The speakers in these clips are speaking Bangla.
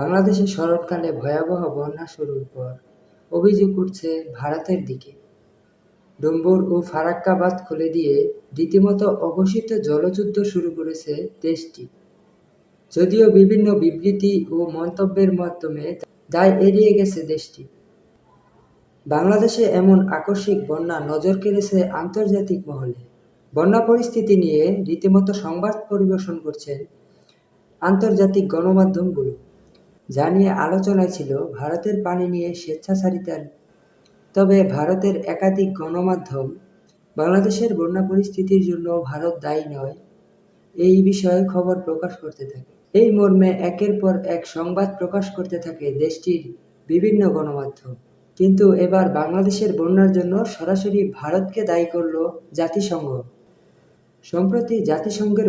বাংলাদেশে শরৎকালে ভয়াবহ বন্যা শুরুর পর অভিযোগ উঠছে ভারতের দিকে। ডুম্বুর ও ফারাক্কা বাঁধ খুলে দিয়ে রীতিমতো অঘোষিত জলযুদ্ধ শুরু করেছে দেশটি। যদিও বিভিন্ন বিবৃতি ও মন্তব্যের মাধ্যমে দায় এড়িয়ে গেছে দেশটি। বাংলাদেশে এমন আকস্মিক বন্যা নজর কেড়েছে আন্তর্জাতিক মহলে। বন্যা পরিস্থিতি নিয়ে রীতিমতো সংবাদ পরিবেশন করছেন আন্তর্জাতিক গণমাধ্যমগুলো। যা নিয়ে আলোচনায় ছিল ভারতের পানি নিয়ে স্বেচ্ছাচারিতা। তবে ভারতের একাধিক গণমাধ্যম বাংলাদেশের বন্যা পরিস্থিতির জন্য ভারত দায়ী নয় এই বিষয়ে খবর প্রকাশ করতে থাকে। এই মর্মে একের পর এক সংবাদ প্রকাশ করতে থাকে দেশটির বিভিন্ন গণমাধ্যম। কিন্তু এবার বাংলাদেশের বন্যার জন্য সরাসরি ভারতকে দায়ী করল জাতিসংঘ। সম্প্রতি জাতিসংঘের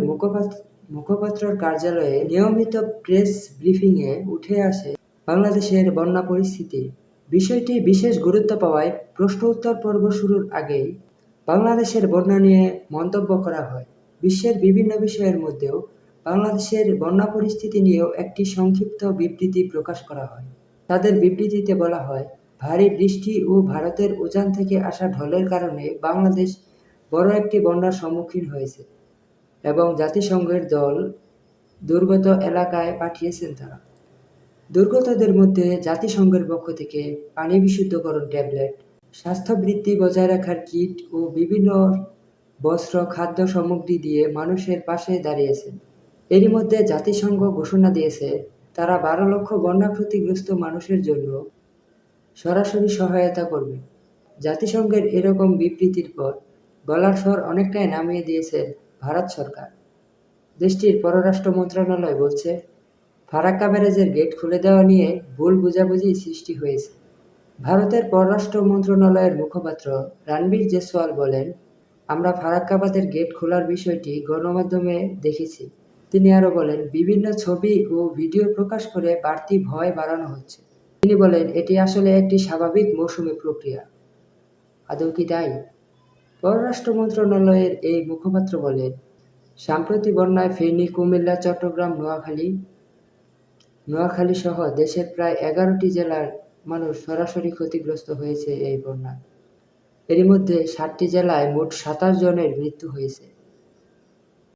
মুখপাত্রর কার্যালয়ে নিয়মিত প্রেস ব্রিফিংয়ে উঠে আসে বাংলাদেশের বন্যা পরিস্থিতি। বিষয়টি বিশেষ গুরুত্ব পাওয়ায় প্রশ্ন উত্তর পর্ব শুরুর আগেই বাংলাদেশের বন্যা নিয়ে মন্তব্য করা হয়। বিশ্বের বিভিন্ন বিষয়ের মধ্যেও বাংলাদেশের বন্যা পরিস্থিতি নিয়েও একটি সংক্ষিপ্ত বিবৃতি প্রকাশ করা হয়। তাদের বিবৃতিতে বলা হয়, ভারী বৃষ্টি ও ভারতের উজান থেকে আসা ঢলের কারণে বাংলাদেশ বড় একটি বন্যার সম্মুখীন হয়েছে এবং জাতিসংঘের দল দুর্গত এলাকায় পাঠিয়েছেন তারা। দুর্গতদের মধ্যে জাতিসংঘের পক্ষ থেকে পানি বিশুদ্ধকরণ ট্যাবলেট, স্বাস্থ্য বৃদ্ধি বজায় রাখার কিট ও বিভিন্ন বস্ত্র খাদ্য সামগ্রী দিয়ে মানুষের পাশে দাঁড়িয়েছেন। এরই মধ্যে জাতিসংঘ ঘোষণা দিয়েছে তারা 12 লক্ষ বন্যা ক্ষতিগ্রস্ত মানুষের জন্য সরাসরি সহায়তা করবে। জাতিসংঘের এরকম বিবৃতির পর গলার স্বর অনেকটাই নামিয়ে দিয়েছে ভারত সরকার। দেশটির পররাষ্ট্র মন্ত্রণালয় বলছে, ফারাক্কা ব্যারেজের গেট খুলে দেওয়া নিয়ে ভুল বোঝাবুঝি সৃষ্টি হয়েছে। ভারতের পররাষ্ট্র মন্ত্রণালয়ের মুখপাত্র রণবীর জেসওয়াল বলেন, আমরা ফারাক্কা বাঁধের গেট খোলার বিষয়টি গণমাধ্যমে দেখেছি। তিনি আরও বলেন, বিভিন্ন ছবি ও ভিডিও প্রকাশ করে বাড়তি ভয় বাড়ানো হচ্ছে। তিনি বলেন, এটি আসলে একটি স্বাভাবিক মৌসুমি প্রক্রিয়া। আদৌ কি তাই? পররাষ্ট্র মন্ত্রণালয়ের এই মুখপাত্র বলেন, সাম্প্রতি বন্যায় ফেনী, কুমিল্লা, চট্টগ্রাম, নোয়াখালী সহ দেশের প্রায় 11টি জেলার মানুষ সরাসরি ক্ষতিগ্রস্ত হয়েছে এই বন্যায়। এরই মধ্যে 7টি জেলায় মোট 27 জনের মৃত্যু হয়েছে।